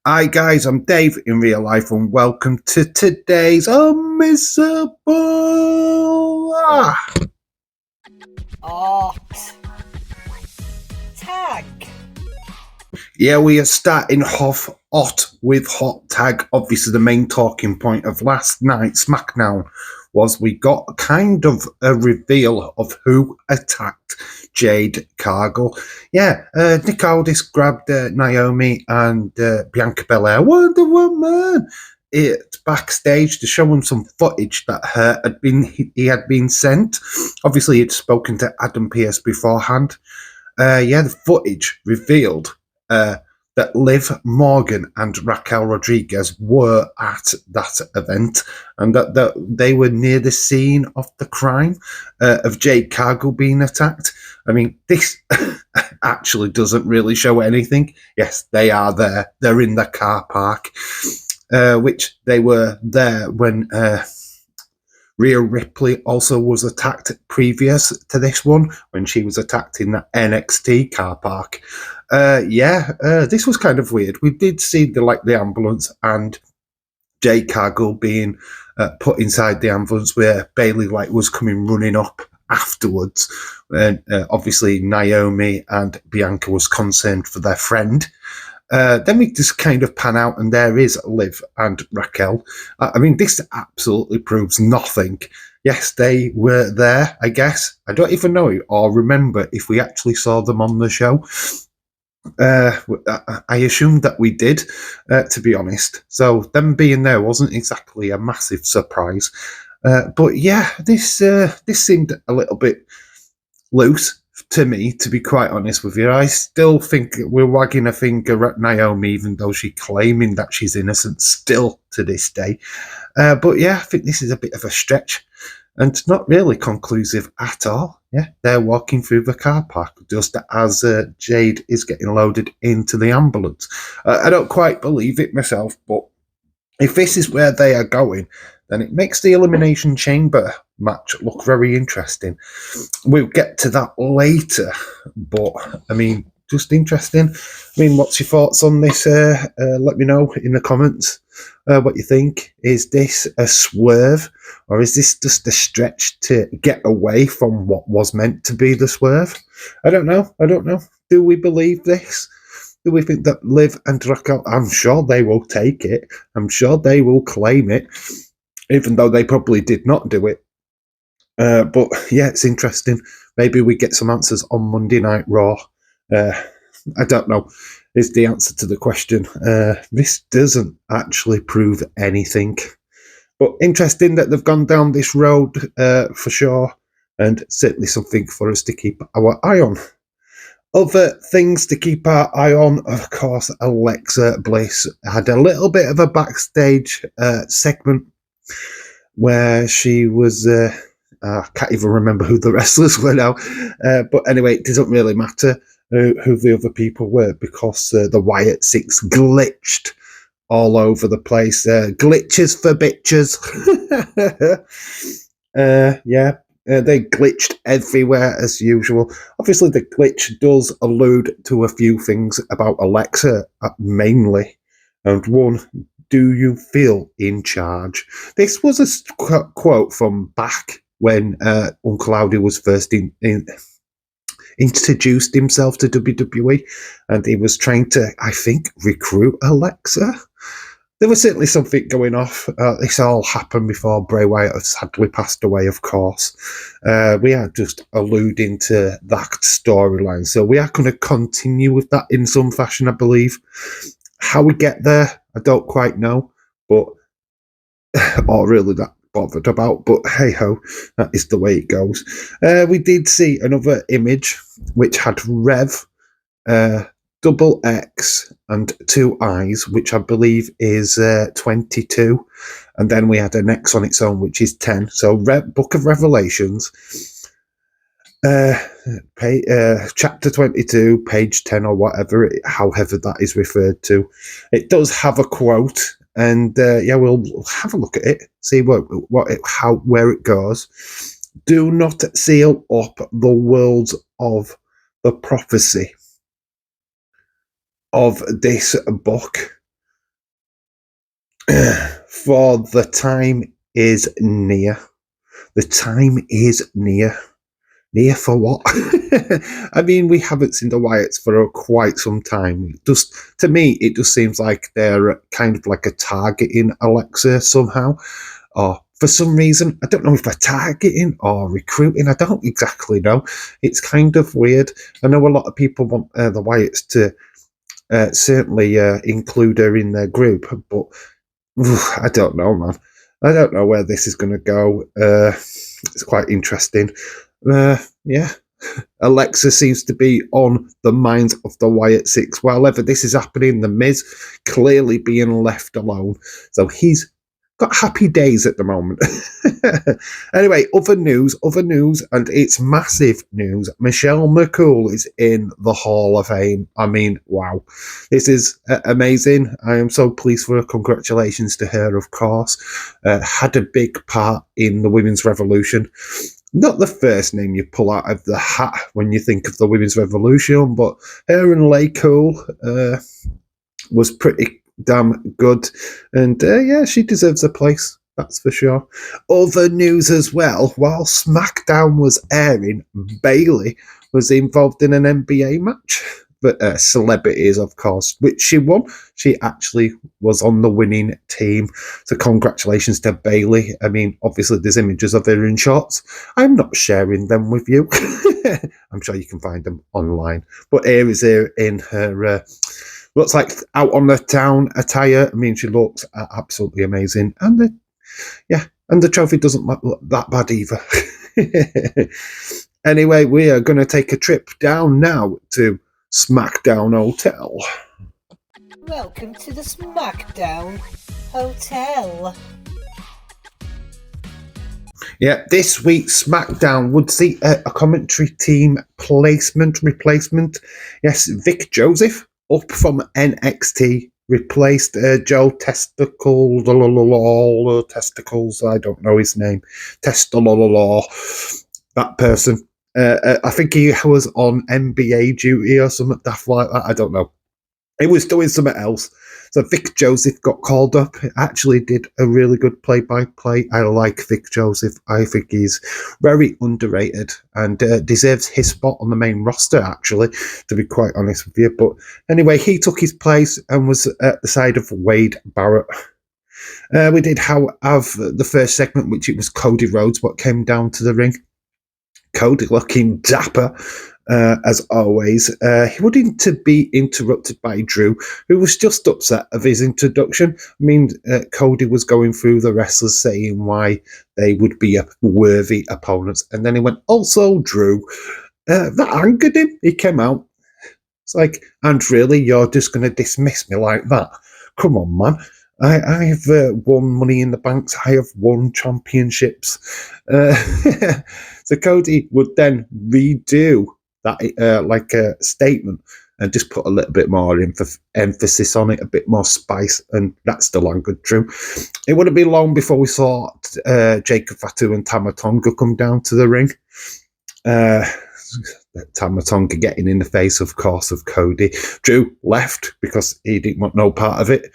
Hi guys, I'm Dave in real life and welcome to today's Unmissable Tag. Yeah, we are starting off hot with hot tag. Obviously, the main talking point of last night's SmackDown was we got kind of a reveal of who attacked Jade Cargill. Yeah, Nick Aldis grabbed Naomi and Bianca Belair, Wonder Woman, backstage to show him some footage that he had been sent. Obviously, he'd spoken to Adam Pearce beforehand. The footage revealed that Liv Morgan and Raquel Rodriguez were at that event and that they were near the scene of the crime of Jade Cargill being attacked. I mean, this actually doesn't really show anything. Yes, they are there. They're in the car park, which they were there when Rhea Ripley also was attacked previous to this one when she was attacked in that NXT car park. This was kind of weird. We did see the ambulance and Jade Cargill being put inside the ambulance where BAYLEY was coming running up afterwards. And obviously Naomi and Bianca was concerned for their friend. Then we just kind of pan out and there is Liv and Raquel. I mean, this absolutely proves nothing. Yes, they were there, I guess. I don't even know or remember if we actually saw them on the show. I assumed that we did, to be honest. So them being there wasn't exactly a massive surprise. But yeah, this seemed a little bit loose to me, to be quite honest with you. I still think we're wagging a finger at Naomi, even though she's claiming that she's innocent still to this day. But yeah, I think this is a bit of a stretch and not really conclusive at all. Yeah, they're walking through the car park just as Jade is getting loaded into the ambulance. I don't quite believe it myself, but if this is where they are going, then it makes the Elimination Chamber match look very interesting. We'll get to that later, but I mean, just interesting. I mean, what's your thoughts on this? Let me know in the comments what you think. Is this a swerve, or is this just a stretch to get away from what was meant to be the swerve? I don't know. Do we believe this? Do we think that Liv and Raquel, I'm sure they will take it. I'm sure they will claim it, even though they probably did not do it. But yeah, it's interesting. Maybe we get some answers on Monday Night Raw. I don't know, is the answer to the question. This doesn't actually prove anything. But interesting that they've gone down this road for sure, and certainly something for us to keep our eye on. Other things to keep our eye on, of course, Alexa Bliss had a little bit of a backstage segment where she was, I can't even remember who the wrestlers were now, but anyway, it doesn't really matter who the other people were because the Wyatt Six glitched all over the place. Glitches for bitches. They glitched everywhere as usual. Obviously, the glitch does allude to a few things about Alexa, mainly. And one, do you feel in charge? This was a quote from back when Uncle Howdy was first introduced himself to WWE, and he was trying to, I think, recruit Alexa. There was certainly something going off. This all happened before Bray Wyatt sadly passed away, of course. We are just alluding to that storyline. So we are going to continue with that in some fashion, I believe. How we get there, I don't quite know, but or really that bothered about. But hey-ho, that is the way it goes. We did see another image which had Rev, double X and two eyes, which I believe is 22, and then we had an X on its own, which is 10. So Book of Revelations, chapter 22, page 10, or whatever, however that is referred to. It does have a quote, and we'll have a look at it, see where it goes. Do not seal up the worlds of the prophecy of this book, For the time is near. The time is near. Near for what? I mean, we haven't seen the Wyatts for quite some time. Just to me, it just seems like they're kind of like a targeting Alexa somehow, or for some reason, I don't know if they're targeting or recruiting. I don't exactly know. It's kind of weird. I know a lot of people want the Wyatts to certainly include her in their group, but I don't know, man. I don't know where this is going to go. It's quite interesting. Yeah. Alexa seems to be on the minds of the Wyatt Six. Wherever this is happening, the Miz clearly being left alone. So he's got happy days at the moment. Anyway, other news, and it's massive news. Michelle McCool is in the Hall of Fame. I mean, wow. This is amazing. I am so pleased for her. Congratulations to her, of course. Had a big part in the Women's Revolution. Not the first name you pull out of the hat when you think of the Women's Revolution, but her and Lay Cool was pretty damn good. And yeah, she deserves a place, that's for sure. Other news as well, while SmackDown was airing, BAYLEY was involved in an NBA match. But celebrities, of course, which she won. She actually was on the winning team. So congratulations to BAYLEY. I mean, obviously there's images of her in shorts. I'm not sharing them with you. I'm sure you can find them online. But here is her in her, looks like out on the town attire. I mean, she looks absolutely amazing. And the trophy doesn't look that bad either. Anyway, we are going to take a trip down now to SmackDown Hotel. Welcome to the SmackDown Hotel. Yeah, this week SmackDown would see a commentary team replacement. Yes, Vic Joseph up from NXT replaced Joe Testicles, I don't know his name, that person. I think he was on NBA duty or something daft like that. I don't know. He was doing something else. So Vic Joseph got called up. He actually did a really good play-by-play. I like Vic Joseph. I think he's very underrated and deserves his spot on the main roster, actually, to be quite honest with you. But anyway, he took his place and was at the side of Wade Barrett. We did have the first segment, which it was Cody Rhodes, what came down to the ring. Cody looking dapper, as always. He wanted to be interrupted by Drew, who was just upset of his introduction. I mean, Cody was going through the wrestlers saying why they would be worthy opponents. And then he went, also Drew. That angered him. He came out. It's like, and really, you're just going to dismiss me like that? Come on, man. I have won Money in the Banks. I have won championships. So Cody would then redo that like a statement and just put a little bit more emphasis on it, a bit more spice, and that still angered Drew. It wouldn't be long before we saw Jacob Fatu and Tama Tonga come down to the ring. Tama Tonga getting in the face, of course, of Cody. Drew left because he didn't want no part of it.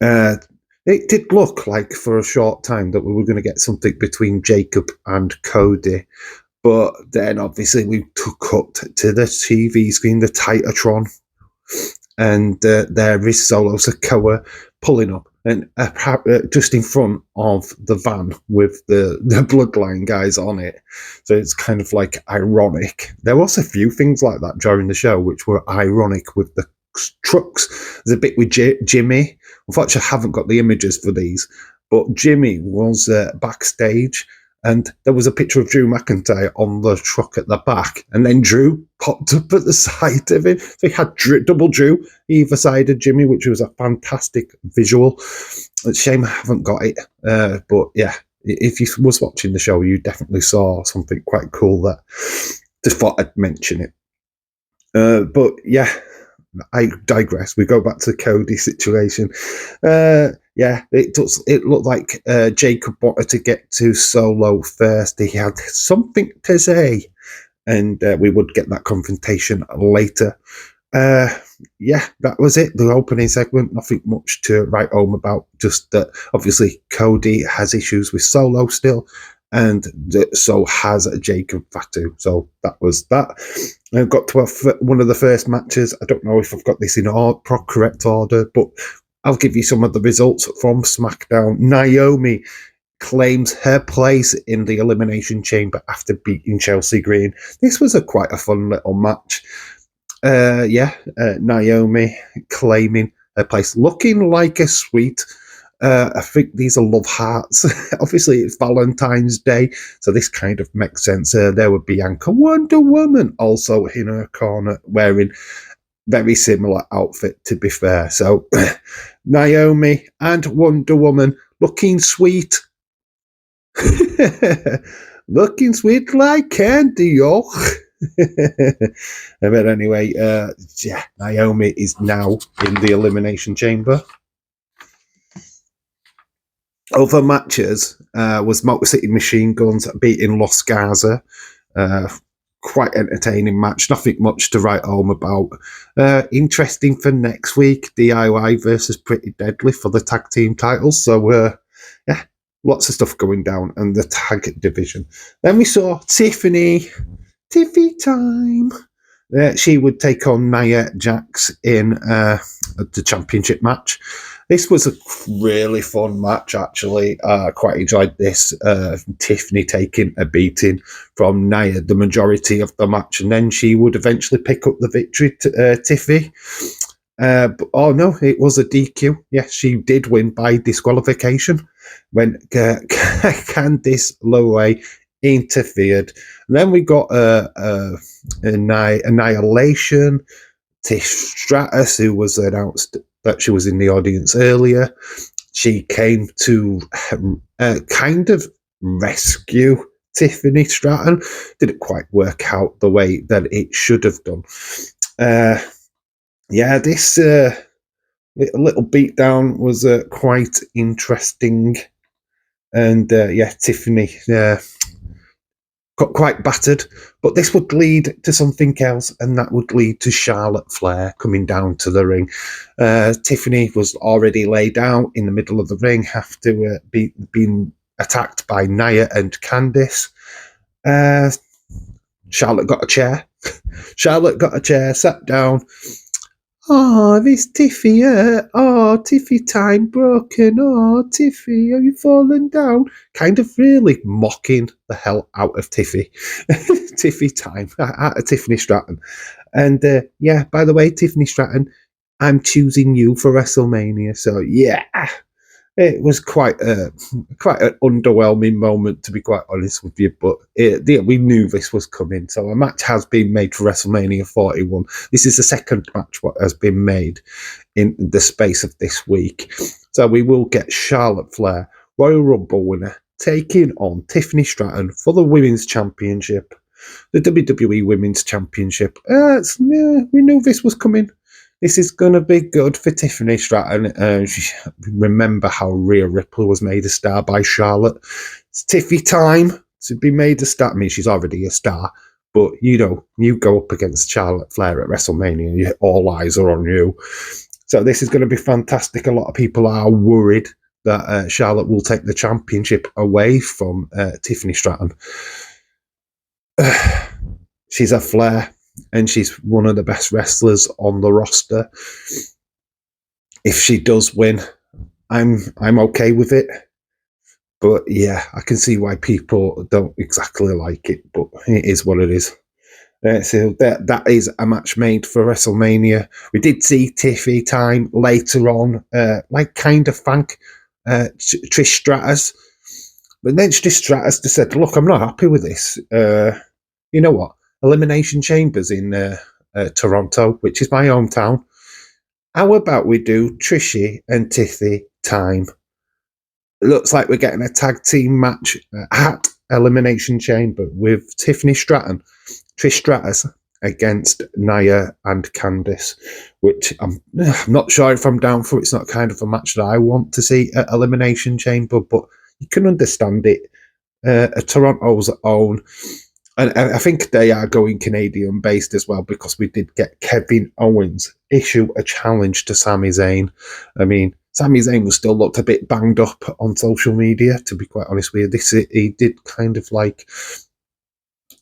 It did look like for a short time that we were going to get something between Jacob and Cody, but then obviously we cut to the TV screen, the Titatron, and there is Solo Sikoa pulling up and just in front of the van with the Bloodline guys on it. So it's kind of like ironic. There was a few things like that during the show which were ironic with the trucks. There's a bit with Jimmy. Unfortunately, I haven't got the images for these, but Jimmy was backstage and there was a picture of Drew McIntyre on the truck at the back, and then Drew popped up at the side of him. So he had double Drew either side of Jimmy, which was a fantastic visual. It's a shame I haven't got it, but yeah, if you was watching the show, you definitely saw something quite cool that just thought I'd mention it. But yeah, I digress. We go back to the Cody situation. It looked like Jacob wanted to get to Solo first. He had something to say, and we would get that confrontation later. Yeah, that was it. The opening segment, nothing much to write home about. Just that obviously Cody has issues with Solo still, and so has Jacob Fatu. So that was that. I've got to one of the first matches. I don't know if I've got this in correct order, but I'll give you some of the results from SmackDown. Naomi claims her place in the Elimination Chamber after beating Chelsea Green. This was quite a fun little match. Naomi claiming her place, looking like a sweet. I think these are love hearts. Obviously, it's Valentine's Day, so this kind of makes sense. There would Bianca Wonder Woman also in her corner wearing very similar outfit, to be fair. So Naomi and Wonder Woman looking sweet. Looking sweet like candy, yo. But anyway, Naomi is now in the Elimination Chamber. Other matches was Motor City Machine Guns beating Los Garza. Quite entertaining match. Nothing much to write home about. Interesting for next week, DIY versus Pretty Deadly for the tag team titles. So, lots of stuff going down in the tag division. Then we saw Tiffany time. She would take on Nia Jax in the championship match. This was a really fun match, actually. I quite enjoyed this. Tiffany taking a beating from Nia the majority of the match, and then she would eventually pick up the victory, Tiffy. It was a DQ. Yes, she did win by disqualification when Candice LeRae interfered. And then we got Annihilation. Tish Stratus, who was announced that she was in the audience earlier, she came to kind of rescue Tiffany Stratton. Didn't quite work out the way that it should have done. This little beatdown was quite interesting. And Tiffany got quite battered, but this would lead to something else, and that would lead to Charlotte Flair coming down to the ring. Tiffany was already laid out in the middle of the ring after being attacked by Nia and Candice. Charlotte got a chair. Sat down. Oh, this Tiffy, Tiffy time broken. Oh, Tiffy, have you fallen down? Kind of really mocking the hell out of Tiffy. Tiffy time, out of Tiffany Stratton. And by the way, Tiffany Stratton, I'm choosing you for WrestleMania. So yeah, it was quite an underwhelming moment, to be quite honest with you. But we knew this was coming. So a match has been made for WrestleMania 41. This is the second match what has been made in the space of this week. So we will get Charlotte Flair, Royal Rumble winner, taking on Tiffany Stratton for the Women's Championship, the WWE Women's Championship. We knew this was coming. This is going to be good for Tiffany Stratton. Remember how Rhea Ripley was made a star by Charlotte. It's Tiffy time to be made a star. I mean, she's already a star, but you go up against Charlotte Flair at WrestleMania, all eyes are on you. So this is going to be fantastic. A lot of people are worried that Charlotte will take the championship away from Tiffany Stratton. She's a Flair, and she's one of the best wrestlers on the roster. If she does win, I'm okay with it. But yeah, I can see why people don't exactly like it, but it is what it is. So that is a match made for WrestleMania. We did see Tiffy time later on, kind of thank Trish Stratus. But then Trish Stratus just said, look, I'm not happy with this. You know what? Elimination Chambers in Toronto, which is my hometown. How about we do Trishy and Tiffy time? It looks like we're getting a tag team match at Elimination Chamber with Tiffany Stratton, Trish Stratus against Nia and Candice, which I'm not sure if I'm down for. It's not kind of a match that I want to see at Elimination Chamber, but you can understand it. Toronto's own And I think they are going Canadian based as well, because we did get Kevin Owens issue a challenge to Sami Zayn. I mean, Sami Zayn was still looked a bit banged up on social media, to be quite honest with you. He did kind of like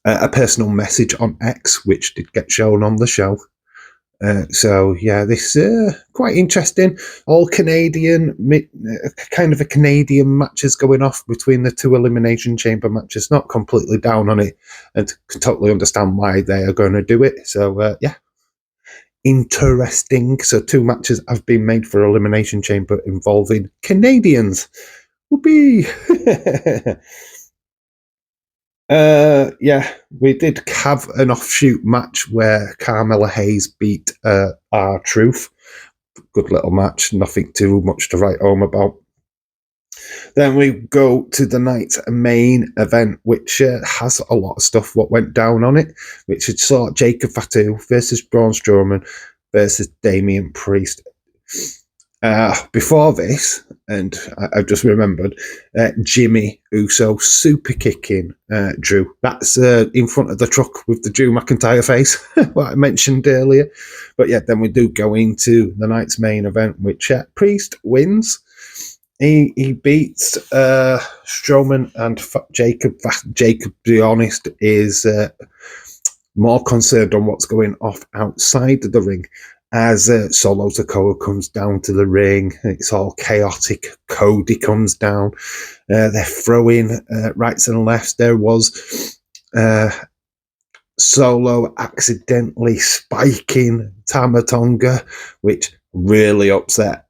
a personal message on X, which did get shown on the show. So yeah, this quite interesting. All Canadian, kind of a Canadian matches going off between the two Elimination Chamber matches. Not completely down on it, and can totally understand why they are going to do it. So yeah, interesting. So 2 matches have been made for Elimination Chamber involving Canadians. Whoopee! Yeah, we did have an offshoot match where Carmella Hayes beat R-Truth. Good little match, nothing too much to write home about. Then we go to the night's main event, which has a lot of stuff what went down on it, which saw Jacob Fatu versus Braun Strowman versus Damian Priest. Before this, and I've just remembered, Jimmy Uso super kicking Drew. That's in front of the truck with the Drew McIntyre face, what I mentioned earlier. But yeah, then we do go into the night's main event, which Priest wins. He beats Strowman and Jacob. Jacob, to be honest, is more concerned on what's going off outside of the ring. As Solo Sikoa comes down to the ring, it's all chaotic. Cody comes down. They're throwing rights and lefts. There was Solo accidentally spiking Tama Tonga, which really upset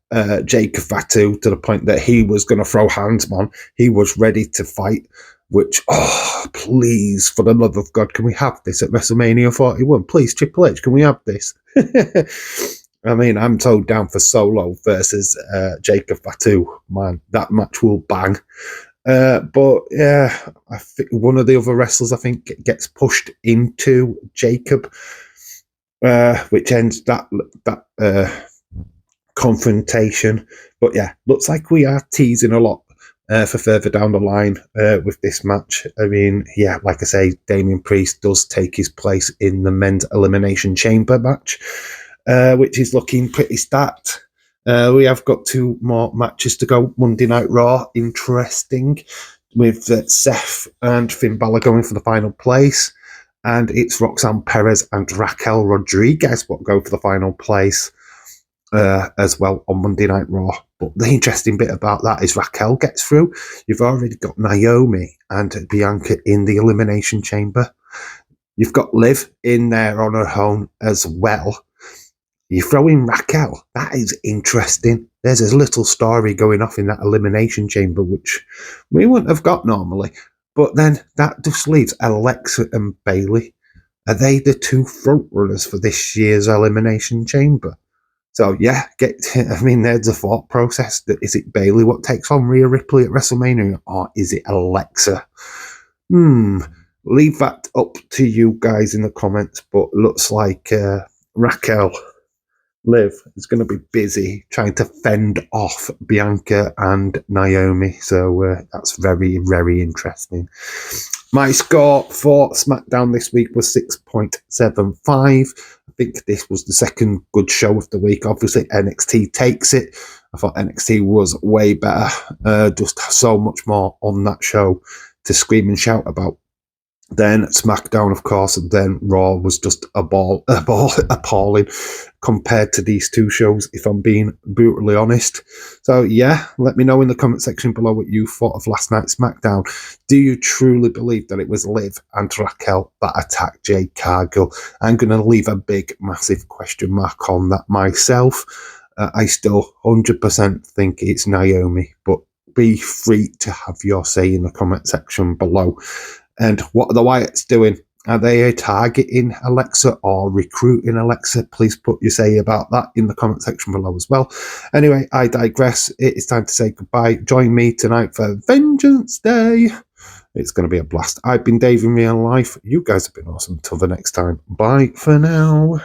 Jacob Fatu to the point that he was going to throw hands on. He was ready to fight, which, please, for the love of God, can we have this at WrestleMania 41? Please, Triple H, can we have this? I mean, I'm so down for Solo versus Jacob Fatu. Man, that match will bang. But yeah, I think one of the other wrestlers, I think, gets pushed into Jacob, which ends that confrontation. But yeah, looks like we are teasing a lot for further down the line with this match. I mean, yeah, like I say, Damian Priest does take his place in the men's Elimination Chamber match, which is looking pretty stacked. We have got 2 more matches to go. Monday Night Raw, interesting, with Seth and Finn Balor going for the final place. And it's Roxanne Perez and Raquel Rodriguez what go for the final place as well on Monday Night Raw. But the interesting bit about that is Raquel gets through. You've already got Naomi and Bianca in the Elimination Chamber. You've got Liv in there on her own as well. You throw in Raquel. That is interesting. There's a little story going off in that Elimination Chamber, which we wouldn't have got normally. But then that just leaves Alexa and Bayley. Are they the 2 front runners for this year's Elimination Chamber? So yeah, there's a thought process. Is it Bayley what takes on Rhea Ripley at WrestleMania, or is it Alexa? Leave that up to you guys in the comments. But looks like Raquel Liv is going to be busy trying to fend off Bianca and Naomi. So that's very, very interesting. My score for SmackDown this week was 6.75. I think this was the second good show of the week. Obviously, NXT takes it. I thought NXT was way better. Just so much more on that show to scream and shout about. Then SmackDown, of course, and then Raw was just appalling compared to these 2 shows, if I'm being brutally honest. So yeah, let me know in the comment section below what you thought of last night's SmackDown. Do you truly believe that it was Liv and Raquel that attacked Jade Cargill? I'm going to leave a big, massive question mark on that myself. I still 100% think it's Naomi, but be free to have your say in the comment section below. And what are the Wyatts doing? Are they targeting Alexa or recruiting Alexa? Please put your say about that in the comment section below as well. Anyway, I digress. It is time to say goodbye. Join me tonight for Vengeance Day. It's going to be a blast. I've been Dave in real life. You guys have been awesome. Till the next time. Bye for now.